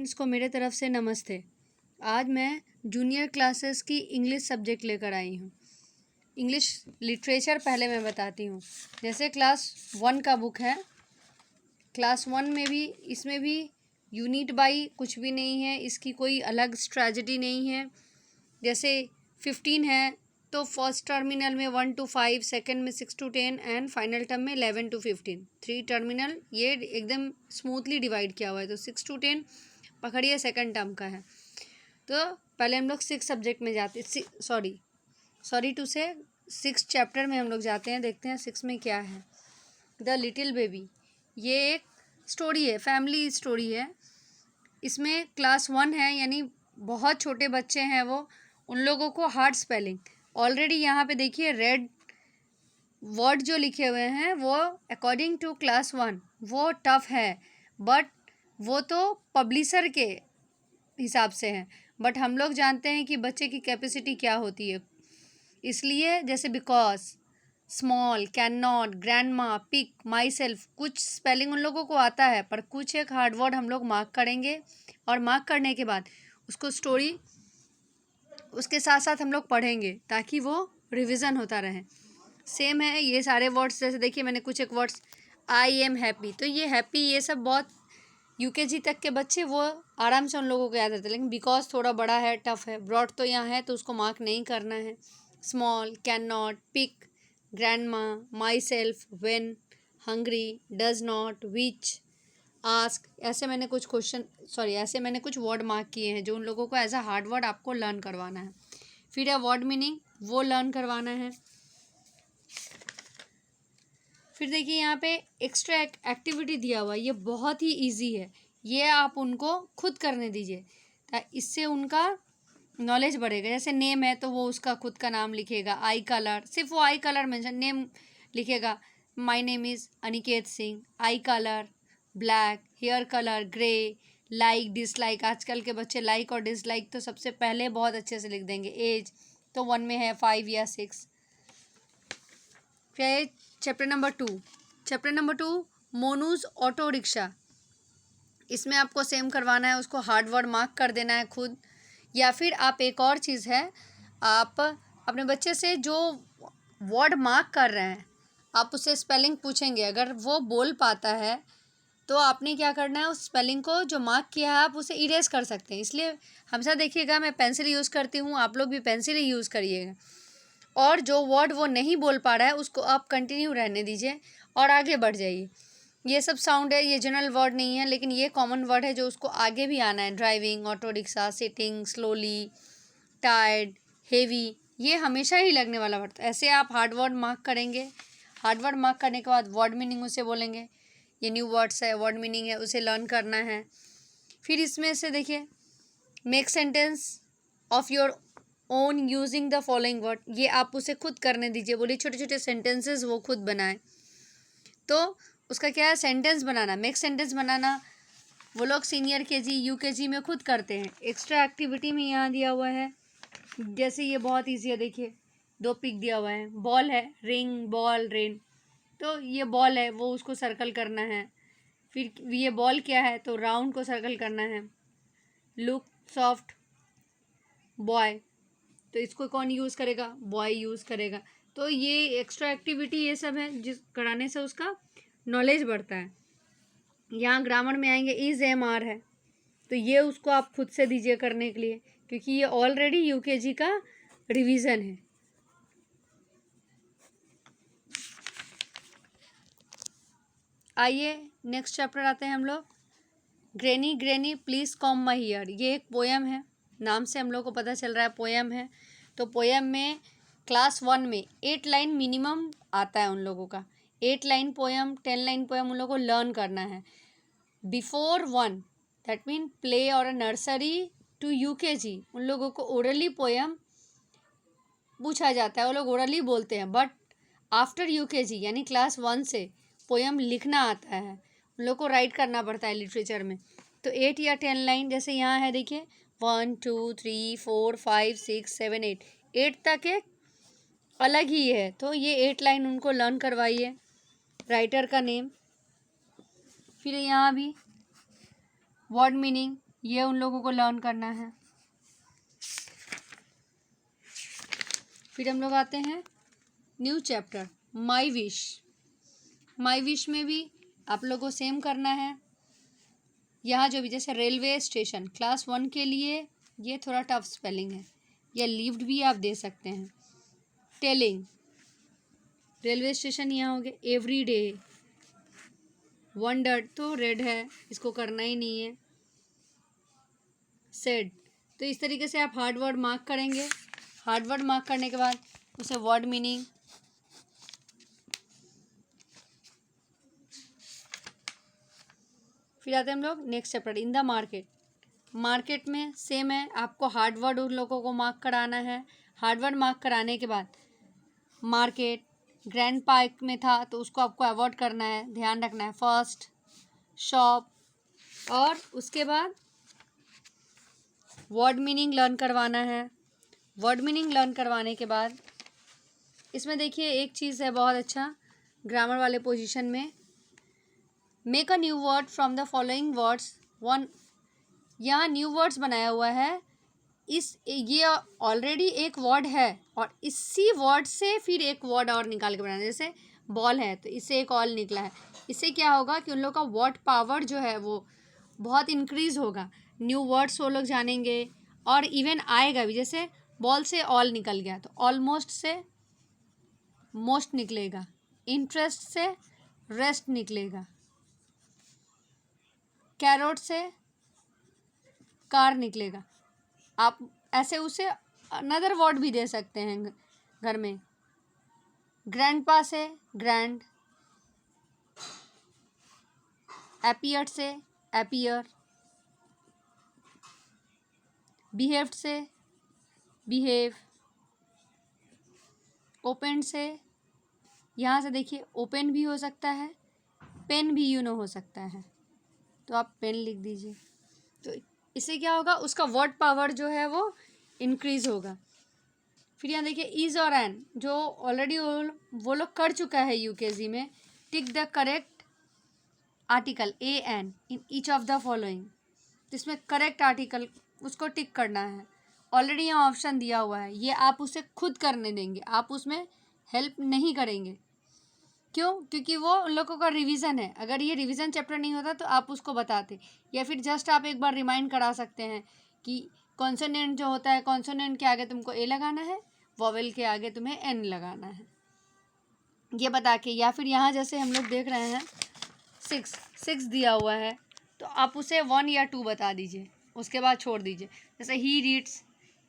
Friends को मेरे तरफ से नमस्ते। आज मैं जूनियर क्लासेस की इंग्लिश सब्जेक्ट लेकर आई हूँ। इंग्लिश लिटरेचर पहले मैं बताती हूँ। जैसे क्लास 1 का बुक है, क्लास 1 में भी इसमें भी यूनिट बाई कुछ भी नहीं है, इसकी कोई अलग स्ट्रैटेजी नहीं है। जैसे 15 है तो फर्स्ट टर्मिनल में 1 to 5, सेकेंड में 6 to 10 एंड फाइनल टर्म में 11 to 15। 3 टर्मिनल ये एकदम स्मूथली डिवाइड किया हुआ है। तो 6 to 10 पकड़िए सेकेंड टर्म का है। तो पहले हम लोग 6 सब्जेक्ट में जाते, सॉरी टू से 6 चैप्टर में हम लोग जाते हैं। देखते हैं 6 में क्या है। द लिटिल बेबी, ये एक स्टोरी है, फैमिली स्टोरी है। इसमें क्लास 1 है, यानी बहुत छोटे बच्चे हैं वो, उन लोगों को हार्ड स्पेलिंग। ऑलरेडी यहाँ पे देखिए रेड वर्ड जो लिखे हुए हैं वो अकॉर्डिंग टू क्लास 1 वो टफ है, बट वो तो पब्लिशर के हिसाब से है। बट हम लोग जानते हैं कि बच्चे की कैपेसिटी क्या होती है, इसलिए जैसे because, small, cannot, grandma, pick, myself, कुछ स्पेलिंग उन लोगों को आता है, पर कुछ एक हार्ड वर्ड हम लोग मार्क करेंगे और मार्क करने के बाद उसको स्टोरी उसके साथ साथ हम लोग पढ़ेंगे ताकि वो रिवीजन होता रहे। सेम है ये सारे वर्ड्स। जैसे देखिए मैंने कुछ एक वर्ड्स, आई एम हैप्पी, तो ये हैप्पी ये सब बहुत यूकेजी तक के बच्चे वो आराम से उन लोगों को याद रहता है, लेकिन बिकॉज थोड़ा बड़ा है, टफ है। ब्रॉड तो यहाँ है तो उसको मार्क नहीं करना है। Small, cannot, pick, grandma, myself, when, hungry, does not, which, ask, ऐसे मैंने कुछ वर्ड मार्क किए हैं जो उन लोगों को एज अ हार्ड वर्ड आपको लर्न करवाना है। फिर है वर्ड मीनिंग, वो लर्न करवाना है। फिर देखिए यहाँ पे एक्स्ट्रा एक्टिविटी दिया हुआ है, ये बहुत ही इजी है, ये आप उनको खुद करने दीजिए, इससे उनका नॉलेज बढ़ेगा। जैसे नेम है तो वो उसका खुद का नाम लिखेगा। आई कलर, सिर्फ वो आई कलर मेंशन, नेम लिखेगा, my name is Aniket Singh. Eye colour black, hair colour grey, like dislike, आजकल के बच्चे लाइक और डिसलाइक तो सबसे पहले बहुत अच्छे से लिख देंगे। एज तो 1 में है 5 या 6। फिर chapter number 2 Monu's auto rickshaw. इसमें आपको सेम करवाना है, उसको हार्ड वर्ड मार्क कर देना है खुद, या फिर आप एक और चीज़ है, आप अपने बच्चे से जो वर्ड मार्क कर रहे हैं आप उससे स्पेलिंग पूछेंगे। अगर वो बोल पाता है तो आपने क्या करना है, उस स्पेलिंग को जो मार्क किया है आप उसे इरेज कर सकते हैं। इसलिए हमेशा देखिएगा मैं पेंसिल यूज़ करती हूँ, आप लोग भी पेंसिल ही यूज़ करिएगा। और जो वर्ड वो नहीं बोल पा रहा है उसको आप कंटिन्यू रहने दीजिए और आगे बढ़ जाइए। ये सब साउंड है, ये जनरल वर्ड नहीं है, लेकिन ये कॉमन वर्ड है जो उसको आगे भी आना है। Driving, auto rickshaw, sitting, slowly, tired, heavy, ये हमेशा ही लगने वाला वर्ड। ऐसे आप हार्ड वर्ड मार्क करेंगे। हार्ड वर्ड मार्क करने के बाद वर्ड मीनिंग उसे बोलेंगे। ये न्यू वर्ड्स है, वर्ड मीनिंग है, उसे लर्न करना है। फिर इसमें से देखिए make sentence of your own using the following word, ये आप उसे खुद करने दीजिए। बोलिए छोटे छोटे सेंटेंसेस वो खुद बनाए। तो उसका क्या है, सेंटेंस बनाना, मेक सेंटेंस बनाना वो लोग सीनियर केजी यूकेजी में खुद करते हैं। एक्स्ट्रा एक्टिविटी में यहाँ दिया हुआ है, जैसे ये बहुत ईजी है। देखिए 2 पिक दिया हुआ है, बॉल है, रिंग, बॉल, रेन। तो ये बॉल है वो उसको सर्कल करना है। फिर ये बॉल क्या है तो राउंड को सर्कल करना है। लुक सॉफ्ट बॉय, तो इसको कौन यूज़ करेगा, बॉय यूज़ करेगा। तो ये एक्स्ट्रा एक्टिविटी ये सब है जिस कराने से उसका नॉलेज बढ़ता है। यहाँ ग्रामर में आएंगे, इज एम आर है तो ये उसको आप खुद से दीजिए करने के लिए, क्योंकि ये ऑलरेडी यूकेजी का रिवीजन है। आइए नेक्स्ट चैप्टर आते हैं हम लोग। Granny granny please com my here, ये एक पोएम है, नाम से हम लोग को पता चल रहा है पोएम है। तो पोएम में क्लास 1 में 8 लाइन मिनिमम आता है उन लोगों का। 8 लाइन पोएम, 10 लाइन पोएम उन लोगों को लर्न करना है बिफोर 1, दैट मीन प्ले और नर्सरी टू यूकेजी। उन लोगों को ओरली पोएम पूछा जाता है, वो लोग ओरली बोलते हैं। बट आफ्टर यूकेजी यानी क्लास 1 से पोएम लिखना आता है, उन लोग को राइट करना पड़ता है लिटरेचर में। तो 8 या 10 लाइन, जैसे यहाँ है देखिए 1 2 3 4 5 6 7 8, 8 तक एक अलग ही है। तो ये 8 लाइन उनको लर्न करवाइए, राइटर का नेम। फिर यहाँ भी वर्ड मीनिंग, ये उन लोगों को लर्न करना है। फिर हम लोग आते हैं new chapter my wish. My wish में भी आप लोगों को सेम करना है। यहाँ जो भी जैसे रेलवे स्टेशन क्लास 1 के लिए ये थोड़ा टफ स्पेलिंग है, या लिव्ड भी आप दे सकते हैं। टेलिंग, रेलवे स्टेशन यहाँ हो गया। एवरी डे, वंडर्ड तो रेड है, इसको करना ही नहीं है। सेड, तो इस तरीके से आप हार्ड वर्ड मार्क करेंगे। हार्ड वर्ड मार्क करने के बाद उसे वर्ड मीनिंग, फिर आते हैं हम लोग next chapter in the market. Market में सेम है, आपको हार्ड वर्ड उन लोगों को मार्क कराना है। हार्ड वर्ड मार्क कराने के बाद मार्केट ग्रैंड पार्क में था तो उसको आपको अवॉइड करना है, ध्यान रखना है। फर्स्ट शॉप, और उसके बाद वर्ड मीनिंग लर्न करवाना है। वर्ड मीनिंग लर्न करवाने के बाद इसमें देखिए एक चीज़ है बहुत अच्छा ग्रामर वाले पोजीशन में, make a new word from the following words one. यहाँ न्यू वर्ड्स बनाया हुआ है, ये ऑलरेडी एक वर्ड है और इसी वर्ड से फिर एक वर्ड और निकाल के बनाना है। जैसे बॉल है तो इससे एक ऑल निकला है। इससे क्या होगा कि उन लोग का वर्ड पावर जो है वो बहुत इंक्रीज़ होगा। न्यू वर्ड्स वो लोग जानेंगे और इवन आएगा भी। जैसे बॉल से ऑल निकल गया तो ऑलमोस्ट से मोस्ट निकलेगा। इंटरेस्ट से रेस्ट निकलेगा। कैरोट से कार निकलेगा। आप ऐसे उसे अनदर वर्ड भी दे सकते हैं घर में। ग्रैंडपा से ग्रैंड, एपियर्ड से एपियर, बिहेव्ड से बिहेव, ओपन से यहाँ से देखिए ओपन भी हो सकता है, पेन भी हो सकता है, तो आप पेन लिख दीजिए। तो इससे क्या होगा, उसका वर्ड पावर जो है वो इंक्रीज़ होगा। फिर यहाँ देखिए इज़ और एन, जो ऑलरेडी वो लोग कर चुका है यूकेजी में। Tick the correct article a an in each of the following, जिसमें करेक्ट आर्टिकल उसको टिक करना है। ऑलरेडी यहाँ ऑप्शन दिया हुआ है, ये आप उसे खुद करने देंगे, आप उसमें हेल्प नहीं करेंगे। क्यों? क्योंकि वो उन लोगों का रिवीजन है। अगर ये रिवीजन चैप्टर नहीं होता तो आप उसको बताते, या फिर जस्ट आप एक बार रिमाइंड करा सकते हैं कि कॉन्सोनेंट जो होता है, कॉन्सोनेंट के आगे तुमको ए लगाना है, वॉवेल के आगे तुम्हें एन लगाना है, ये बता के। या फिर यहाँ जैसे हम लोग देख रहे हैं 6 दिया हुआ है तो आप उसे 1 या 2 बता दीजिए, उसके बाद छोड़ दीजिए। जैसे ही रीड्स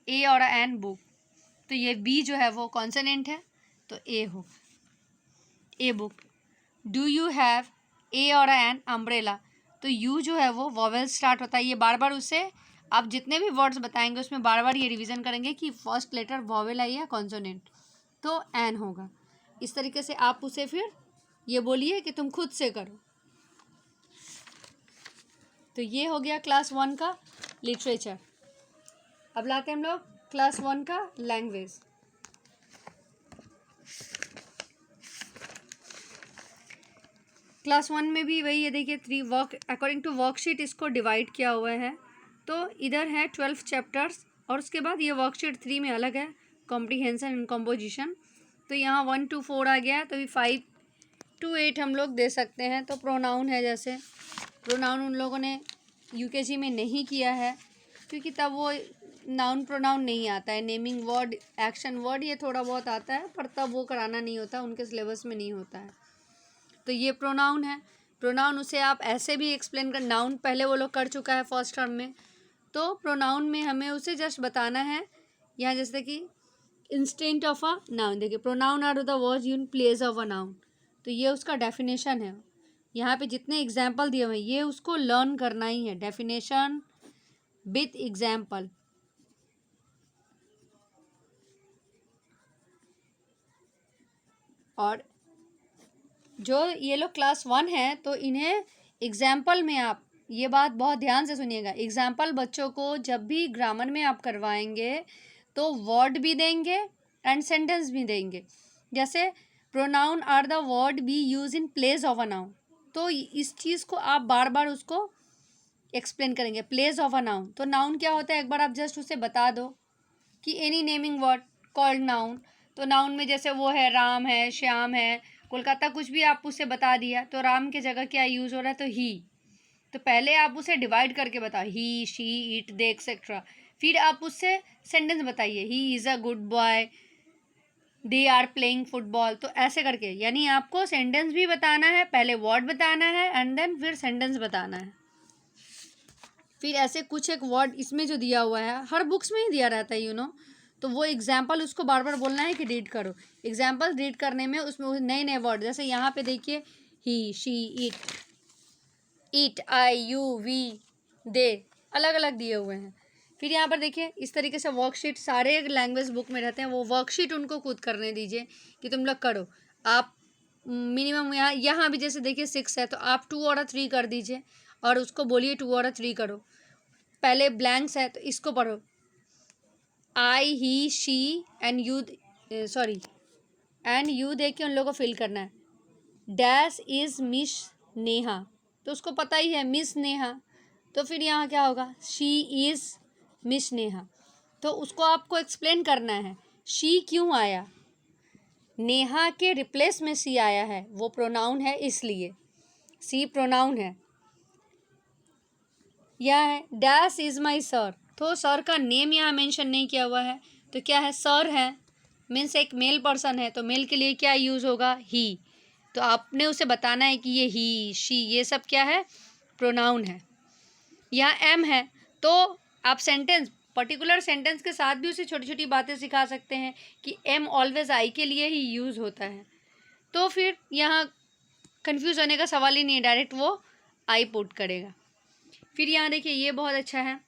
ए और एन बुक, तो ये बी जो है वो कॉन्सोनेंट है तो ए हो, a book. Do you have a और एन अम्ब्रेला, तो यू जो है वो वॉवेल स्टार्ट होता है। ये बार बार उसे आप जितने भी वर्ड्स बताएंगे उसमें बार बार ये रिवीजन करेंगे कि फर्स्ट लेटर वॉवेल आई है कॉन्सोनेंट, तो एन होगा। इस तरीके से आप उसे फिर ये बोलिए कि तुम खुद से करो। तो ये हो गया क्लास 1 का लिटरेचर। अब लाते हैं हम लोग क्लास 1 का लैंग्वेज। क्लास 1 में भी वही है, देखिए 3 वर्क अकॉर्डिंग टू वर्कशीट इसको डिवाइड किया हुआ है। तो इधर है 12 चैप्टर्स और उसके बाद ये वर्कशीट 3 में अलग है, कॉम्प्रीहेंशन एंड कॉम्पोजिशन। तो यहाँ 1 to 4 आ गया, तो अभी 5 to 8 हम लोग दे सकते हैं। तो प्रोनाउन है, जैसे प्रोनाउन उन लोगों ने यूकेजी में नहीं किया है क्योंकि तब वो नाउन प्रोनाउन नहीं आता है। नेमिंग वर्ड, एक्शन वर्ड ये थोड़ा बहुत आता है, पर तब वो कराना नहीं होता, उनके सिलेबस में नहीं होता है। तो ये प्रोनाउन है। प्रोनाउन उसे आप ऐसे भी एक्सप्लेन कर, नाउन पहले वो लोग कर चुका है फर्स्ट टर्म में, तो प्रोनाउन में हमें उसे जस्ट बताना है। यहाँ जैसे कि इंस्टेंट ऑफ अ नाउन, देखिए pronoun are the words in place of a noun, तो ये उसका डेफिनेशन है। यहाँ पे जितने एग्जाम्पल दिए हुए हैं ये उसको लर्न करना ही है, डेफिनेशन विथ एग्जाम्पल। और जो ये लोग क्लास 1 है तो इन्हें एग्जाम्पल में, आप ये बात बहुत ध्यान से सुनिएगा, एग्जाम्पल बच्चों को जब भी ग्रामर में आप करवाएंगे तो वर्ड भी देंगे एंड सेंटेंस भी देंगे। जैसे pronoun are the word be use in place of a noun, तो इस चीज़ को आप बार बार उसको एक्सप्लेन करेंगे। प्लेस ऑफ अ नाउन, तो नाउन क्या होता है एक बार आप जस्ट उसे बता दो कि any naming word called noun. तो नाउन में जैसे वो है राम है, श्याम है, कोलकाता, कुछ भी आप उसे बता दिया तो राम की जगह क्या यूज़ हो रहा है, तो ही। तो पहले आप उसे डिवाइड करके बताओ, he, she, it, they etcetera. फिर आप उससे सेंटेंस बताइए, he is a good boy, they are playing football. तो ऐसे करके, यानी आपको सेंटेंस भी बताना है, पहले वर्ड बताना है एंड देन फिर सेंटेंस बताना है। फिर ऐसे कुछ एक वर्ड इसमें जो दिया हुआ है, हर बुक्स में ही दिया रहता है तो वो एग्जाम्पल उसको बार बार बोलना है कि रीड करो। एग्जाम्पल रीड करने में उसमें नए नए वर्ड, जैसे यहाँ पे देखिए he, she, it, I, you, we, they, अलग अलग दिए हुए हैं। फिर यहाँ पर देखिए इस तरीके से वर्कशीट सारे लैंग्वेज बुक में रहते हैं, वो वर्कशीट उनको खुद करने दीजिए कि तुम लोग करो। आप मिनिमम यहाँ भी जैसे देखिए 6 है तो आप 2 और 3 कर दीजिए और उसको बोलिए 2 और 3 करो। पहले ब्लैंक्स है तो इसको पढ़ो, I, he, she and you, sorry and you देख के उन लोगों को फिल करना है। डैश इज़ मिस नेहा, तो उसको पता ही है मिस नेहा, तो फिर यहाँ क्या होगा, शी इज़ मिस नेहा। तो उसको आपको एक्सप्लेन करना है शी क्यों आया, नेहा के रिप्लेस में सी आया है, वो प्रोनाउन है इसलिए, सी प्रोनाउन है। यह है डैश इज़ माई सर, तो सर का नेम यहाँ मेंशन नहीं किया हुआ है, तो क्या है, सर है, मीन्स एक मेल पर्सन है, तो मेल के लिए क्या यूज़ होगा, ही। तो आपने उसे बताना है कि ये ही, शी, ये सब क्या है, प्रोनाउन है। यहाँ एम है तो आप सेंटेंस, पर्टिकुलर सेंटेंस के साथ भी उसे छोटी छोटी बातें सिखा सकते हैं कि एम ऑलवेज आई के लिए ही यूज़ होता है। तो फिर यहाँ कंफ्यूज होने का सवाल ही नहीं है, डायरेक्ट वो आई पुट करेगा। फिर यहाँ देखिए ये बहुत अच्छा है,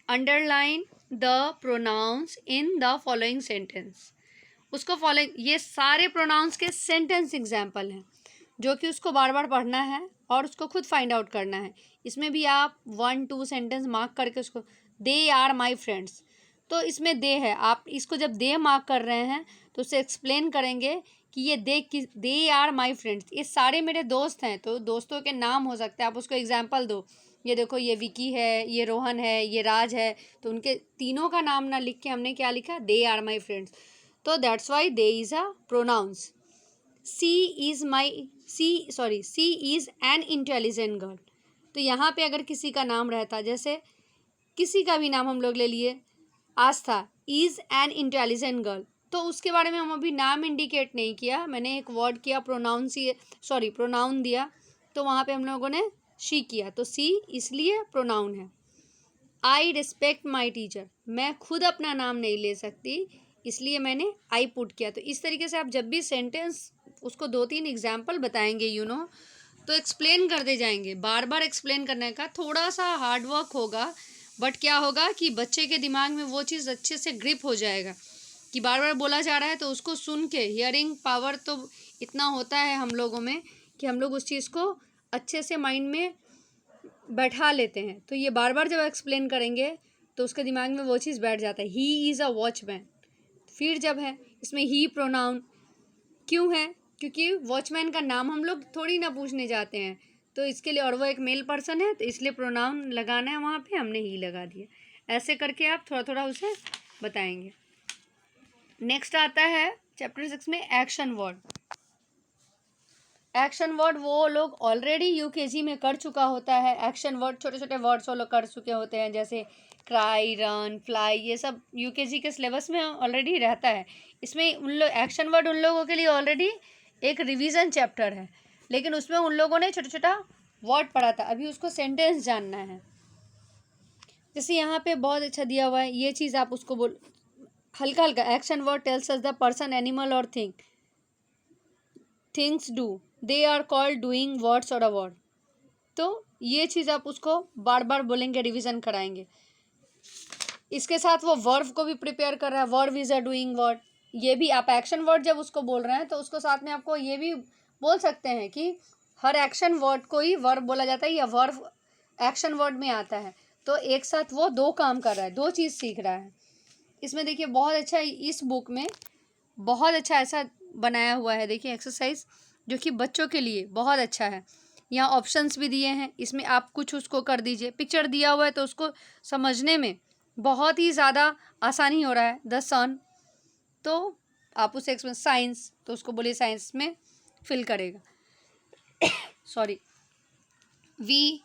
underline the pronounce in the following sentence. उसको फॉलोइंग, ये सारे प्रोनाउंस के सेंटेंस एग्जाम्पल हैं जो कि उसको बार बार पढ़ना है और उसको खुद फाइंड आउट करना है। इसमें भी आप 1-2 सेंटेंस मार्क करके उसको, दे आर माई फ्रेंड्स, तो इसमें दे है, आप इसको जब दे मार्क कर रहे हैं तो उसे एक्सप्लेन करेंगे कि ये दे आर माई फ्रेंड्स, ये सारे मेरे दोस्त हैं, तो दोस्तों के नाम हो सकते हैं, आप उसको एग्जाम्पल दो, ये देखो ये विकी है, ये रोहन है, ये राज है, तो उनके तीनों का नाम ना लिख के हमने क्या लिखा, दे आर माई फ्रेंड्स, तो that's why they is a pronouns. She is an intelligent girl, तो यहाँ पे अगर किसी का नाम रहता, जैसे किसी का भी नाम हम लोग ले लिए, आस्था इज़ एन इंटेलिजेंट गर्ल, तो उसके बारे में हम अभी नाम इंडिकेट नहीं किया, मैंने एक वर्ड किया प्रोनाउन दिया, तो वहाँ पे हम लोगों ने शी किया, तो सी इसलिए प्रोनाउन है। आई रिस्पेक्ट माई टीचर, मैं खुद अपना नाम नहीं ले सकती इसलिए मैंने आई पुट किया। तो इस तरीके से आप जब भी सेंटेंस उसको 2-3 एग्जाम्पल बताएंगे तो एक्सप्लेन करते जाएंगे, बार बार एक्सप्लेन करने का थोड़ा सा हार्ड वर्क होगा, बट क्या होगा कि बच्चे के दिमाग में वो चीज़ अच्छे से ग्रिप हो जाएगा कि बार बार बोला जा रहा है, तो उसको सुन के, हियरिंग पावर तो इतना होता है हम लोगों में कि हम लोग उस चीज़ को अच्छे से माइंड में बैठा लेते हैं, तो ये बार बार जब एक्सप्लेन करेंगे तो उसके दिमाग में वो चीज़ बैठ जाता है। ही इज़ अ वॉचमैन, फिर जब है इसमें ही प्रोनाउन क्यों है, क्योंकि वॉचमैन का नाम हम लोग थोड़ी ना पूछने जाते हैं, तो इसके लिए, और वो एक मेल पर्सन है तो इसलिए प्रोनाउन लगाना है, वहाँ पे हमने ही लगा दिया। ऐसे करके आप थोड़ा थोड़ा उसे बताएंगे। नेक्स्ट आता है चैप्टर 6 में एक्शन वर्ड। एक्शन वर्ड वो लोग ऑलरेडी यूकेजी में कर चुका होता है, एक्शन वर्ड छोटे छोटे वर्ड्स वो लोग कर चुके होते हैं, जैसे क्राई, रन, फ्लाई, ये सब यूकेजी के सिलेबस में ऑलरेडी रहता है। इसमें उन लोग एक्शन वर्ड उन लोगों के लिए ऑलरेडी एक रिवीजन चैप्टर है, लेकिन उसमें उन लोगों ने छोटा छोटा वर्ड पढ़ा था, अभी उसको सेंटेंस जानना है। जैसे यहाँ पे बहुत अच्छा दिया हुआ है, ये चीज़ आप उसको बोल, हल्का हल्का, action word tells us the person, animal और things do, they are called doing words और अ वर्ड, तो ये चीज़ आप उसको बार बार बोलेंगे, रिवीजन कराएंगे। इसके साथ वो वर्ब को भी प्रिपेयर कर रहा है, verb is a doing word, ये भी आप एक्शन वर्ड जब उसको बोल रहे हैं तो उसको साथ में आपको ये भी बोल सकते हैं कि हर एक्शन वर्ड को ही वर्ब बोला जाता है या वर्ब एक्शन वर्ड में आता है, तो एक साथ वो 2 काम कर रहा है, 2 चीज़ सीख रहा है। इसमें देखिए बहुत अच्छा, इस बुक में बहुत अच्छा ऐसा बनाया हुआ है, देखिए एक्सरसाइज जो कि बच्चों के लिए बहुत अच्छा है। यहाँ ऑप्शंस भी दिए हैं, इसमें आप कुछ उसको कर दीजिए। पिक्चर दिया हुआ है तो उसको समझने में बहुत ही ज़्यादा आसानी हो रहा है। द सन, तो आप उसे एक्सप्लेन, साइंस तो उसको बोलिए साइंस में फिल करेगा। सॉरी। वी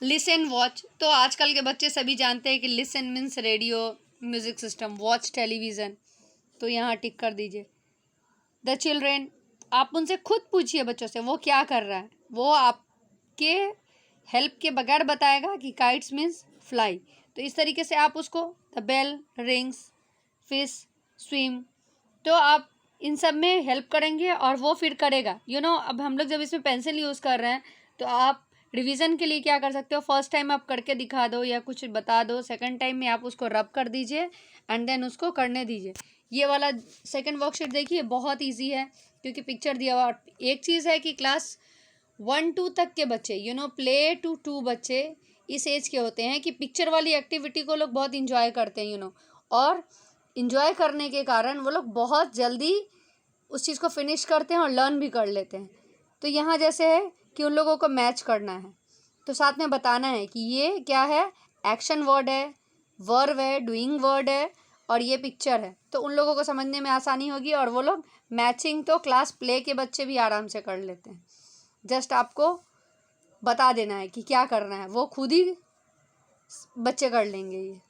लिसन वॉच, तो आजकल के बच्चे सभी जानते हैं कि listen means radio music system, watch television, तो यहाँ टिक कर दीजिए। द चिल्ड्रेन, आप उनसे खुद पूछिए बच्चों से वो क्या कर रहा है, वो आपके हेल्प के बगैर बताएगा कि काइट्स मीन्स फ्लाई, तो इस तरीके से आप उसको, the bell rings, fish swim, तो आप इन सब में हेल्प करेंगे और वो फिर करेगा। अब हम लोग जब इसमें पेंसिल यूज़ कर रहे हैं तो आप रिवीजन के लिए क्या कर सकते हो, फर्स्ट टाइम आप करके दिखा दो या कुछ बता दो, सेकंड टाइम में आप उसको रब कर दीजिए एंड देन उसको करने दीजिए। ये वाला सेकंड वर्कशीट देखिए बहुत इजी है क्योंकि पिक्चर दिया हुआ। एक चीज़ है कि क्लास 1-2 तक के बच्चे प्ले टू 2 बच्चे इस एज के होते हैं कि पिक्चर वाली एक्टिविटी को लोग बहुत इंजॉय करते हैं और इंजॉय करने के कारण वो लोग बहुत जल्दी उस चीज़ को फिनिश करते हैं और लर्न भी कर लेते हैं। तो यहाँ जैसे है कि उन लोगों को मैच करना है तो साथ में बताना है कि ये क्या है, एक्शन वर्ड है, वर्ब है, डूइंग वर्ड है और ये पिक्चर है, तो उन लोगों को समझने में आसानी होगी और वो लोग मैचिंग तो क्लास प्ले के बच्चे भी आराम से कर लेते हैं। जस्ट आपको बता देना है कि क्या करना है, वो खुद ही बच्चे कर लेंगे ये।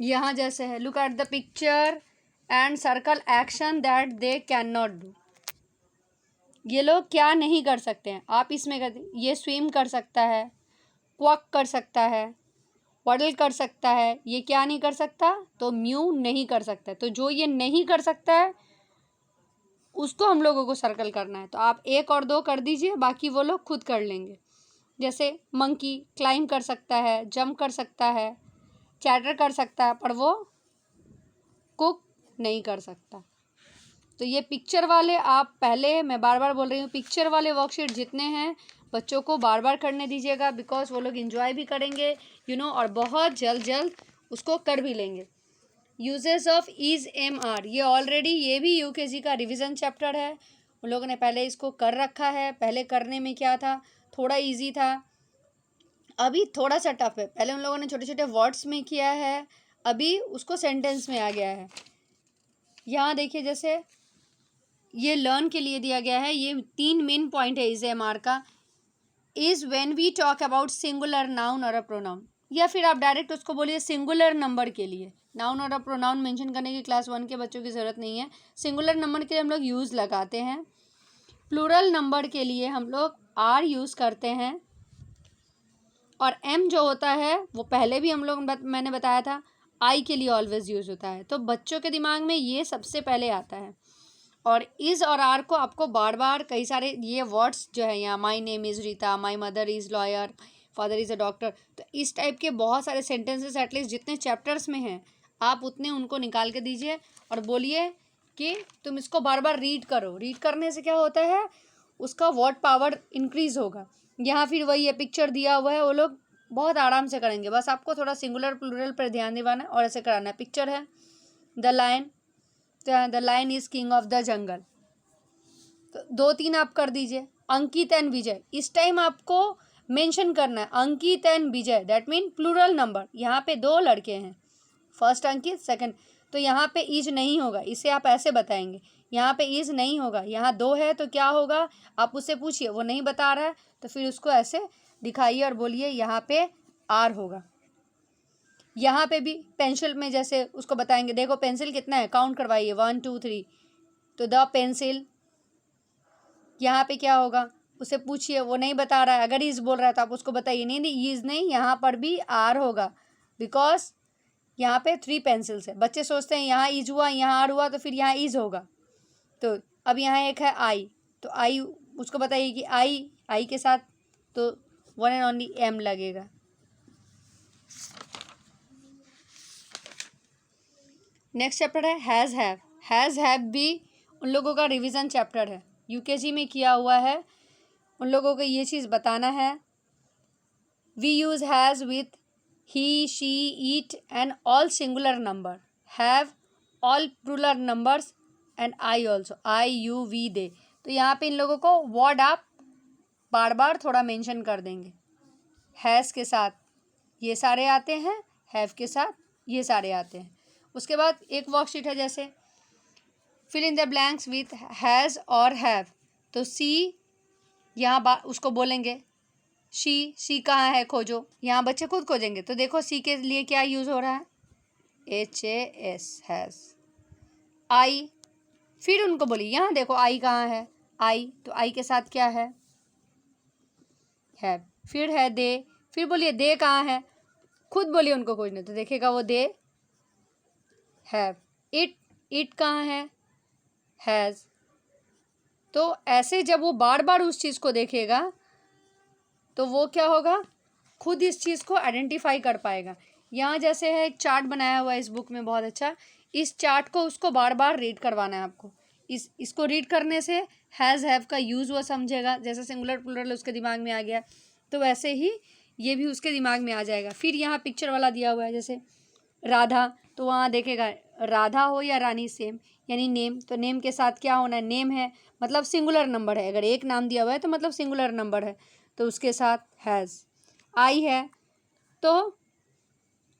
यहाँ जैसे है, look at the picture and circle action that they can not do, ये लोग क्या नहीं कर सकते हैं आप इसमें कर, ये स्विम कर सकता है, क्वक कर सकता है, वडल कर सकता है, ये क्या नहीं कर सकता, तो म्यू नहीं कर सकता है। तो जो ये नहीं कर सकता है उसको हम लोगों को सर्कल करना है, तो आप 1 और 2 कर दीजिए, बाकी वो लोग खुद कर लेंगे। जैसे मंकी क्लाइंब कर सकता है, जंप कर सकता है, चैटर कर सकता है, पर वो कुक नहीं कर सकता। तो ये पिक्चर वाले, आप पहले, मैं बार बार बोल रही हूँ, पिक्चर वाले वर्कशीट जितने हैं बच्चों को बार बार करने दीजिएगा बिकॉज वो लोग इन्जॉय भी करेंगे और बहुत जल्द उसको कर भी लेंगे। Uses of is am are, ये ऑलरेडी ये भी यूकेजी का रिवीजन चैप्टर है, उन लोगों ने पहले इसको कर रखा है। पहले करने में क्या था, थोड़ा इजी था, अभी थोड़ा सा टफ है। पहले उन लोगों ने छोटे छोटे वर्ड्स में किया है, अभी उसको सेंटेंस में आ गया है। यहाँ देखिए जैसे ये लर्न के लिए दिया गया है, ये 3 मेन पॉइंट है इज एम आर का। Is when we talk about singular noun और अ प्रोनाउन, या फिर आप डायरेक्ट उसको बोलिए सिंगुलर नंबर के लिए। नाउन और अ प्रोनाउन मेंशन करने की क्लास 1 के बच्चों की ज़रूरत नहीं है। सिंगुलर नंबर के लिए हम लोग यूज़ लगाते हैं, प्लूरल नंबर के लिए हम लोग आर यूज़ करते हैं, और एम जो होता है वो पहले भी हम लोग मैंने बताया था आई के लिए ऑलवेज यूज़ होता है। तो बच्चों के दिमाग में ये सबसे पहले आता है। और इज़ और आर को आपको बार बार कई सारे ये वर्ड्स जो है यहाँ, my name is Rita, my mother is lawyer, father is a doctor, तो इस टाइप के बहुत सारे सेंटेंसेस एटलीस्ट जितने चैप्टर्स में हैं आप उतने उनको निकाल के दीजिए और बोलिए कि तुम इसको बार बार रीड करो। रीड करने से क्या होता है, उसका वर्ड पावर इंक्रीज़ होगा। यहाँ फिर वही है, पिक्चर दिया हुआ है, वो लोग बहुत आराम से करेंगे, बस आपको थोड़ा सिंगुलर प्लूरल पर ध्यान दिवाना है और ऐसे कराना है। पिक्चर है द लायन, तो the lion is king of the jungle, तो 2-3 आप कर दीजिए। अंकित एंड विजय, इस टाइम आपको मेंशन करना है Ankit and Vijay, that mean plural number. यहाँ पे 2 लड़के हैं, फर्स्ट अंकित सेकंड, तो यहाँ पे इज नहीं होगा, इसे आप ऐसे बताएंगे, यहाँ पे इज नहीं होगा, यहाँ 2 है तो क्या होगा, आप उससे पूछिए, वो नहीं बता रहा है तो फिर उसको ऐसे दिखाइए और बोलिए यहाँ पे आर होगा। यहाँ पे भी पेंसिल में जैसे उसको बताएंगे, देखो पेंसिल कितना है, काउंट करवाइए 1 2 3, तो द पेंसिल, यहाँ पे क्या होगा उसे पूछिए, वो नहीं बता रहा है, अगर इज बोल रहा है तो आप उसको बताइए नहीं नहीं इज नहीं, यहाँ पर भी आर होगा बिकॉज यहाँ पे 3 पेंसिल्स है। बच्चे सोचते हैं यहाँ इज हुआ, यहाँ आर हुआ, तो फिर यहाँ इज होगा। तो अब यहाँ एक है आई, तो आई उसको बताइए कि आई के साथ तो 1 एंड ओनली एम लगेगा। नेक्स्ट चैप्टर है हैज़ हैव। हैज़ हैव भी उन लोगों का रिवीजन चैप्टर है, यूकेजी में किया हुआ है, उन लोगों को ये चीज़ बताना है। We use has with he she it and all singular number, have all plural numbers and I also, I you we they. तो यहाँ पे इन लोगों को वर्ड आप बार बार थोड़ा मेंशन कर देंगे। हैज़ के साथ ये सारे आते हैं, हैव के साथ ये सारे आते हैं। उसके बाद एक वर्कशीट है, जैसे fill in the blanks with has और हैव। तो सी यहाँ उसको बोलेंगे शी कहाँ है खोजो, यहाँ बच्चे खुद खोजेंगे। तो देखो सी के लिए क्या यूज़ हो रहा है, HAS हैज़। आई, फिर उनको बोलिए यहाँ देखो आई कहाँ है, आई, तो आई के साथ क्या है, हैव। फिर है दे, फिर बोलिए दे कहाँ है, खुद बोलिए उनको खोजने, तो देखेगा वो दे हैव। इट कहाँ है, हैज़। तो ऐसे जब वो बार बार उस चीज़ को देखेगा तो वो क्या होगा, खुद इस चीज़ को आइडेंटिफाई कर पाएगा। यहाँ जैसे है एक चार्ट बनाया हुआ है इस बुक में बहुत अच्छा, इस चार्ट को उसको बार बार रीड करवाना है आपको। इसको रीड करने से हैज़ हैव का यूज़ वो समझेगा, जैसे सिंगुलर प्लूरल उसके दिमाग में आ गया तो वैसे ही ये भी उसके दिमाग में आ जाएगा। फिर यहाँ पिक्चर वाला दिया हुआ है, जैसे राधा, तो वहाँ देखेगा राधा हो या रानी सेम, यानी नेम, तो नेम के साथ क्या होना है, नेम है मतलब सिंगुलर नंबर है, अगर एक नाम दिया हुआ है तो मतलब सिंगुलर नंबर है, तो उसके साथ हैज़। आई है तो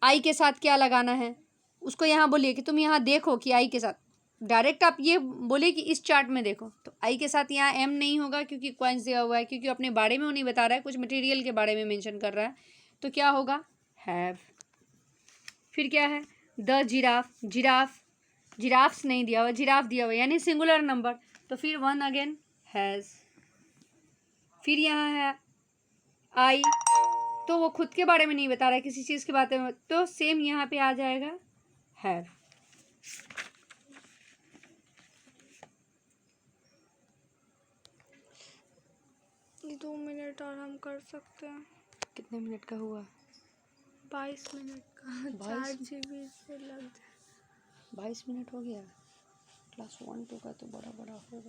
आई के साथ क्या लगाना है, उसको यहाँ बोलिए कि तुम यहाँ देखो कि आई के साथ, डायरेक्ट आप ये बोलिए कि इस चार्ट में देखो, तो आई के साथ यहाँ एम नहीं होगा क्योंकि क्वेंस दिया हुआ है, क्योंकि अपने बारे में वो नहीं बता रहा है, कुछ मटेरियल के बारे में मेंशन कर रहा है, तो क्या होगा, हैव। फिर क्या है, द जिराफ, जिराफ्स नहीं दिया हुआ, जिराफ दिया हुआ यानी सिंगुलर नंबर, तो फिर वन अगेन हैज़। फिर यहाँ है आई, तो वो खुद के बारे में नहीं बता रहा है, किसी चीज़ के बारे में, तो सेम यहाँ पे आ जाएगा हैव। ये 2 मिनट और हम कर सकते हैं। कितने मिनट का हुआ, 22 मिनट का, 4 GB से लग जाए। 22 मिनट हो गया। क्लास 1 2 का तो बड़ा बड़ा होगा।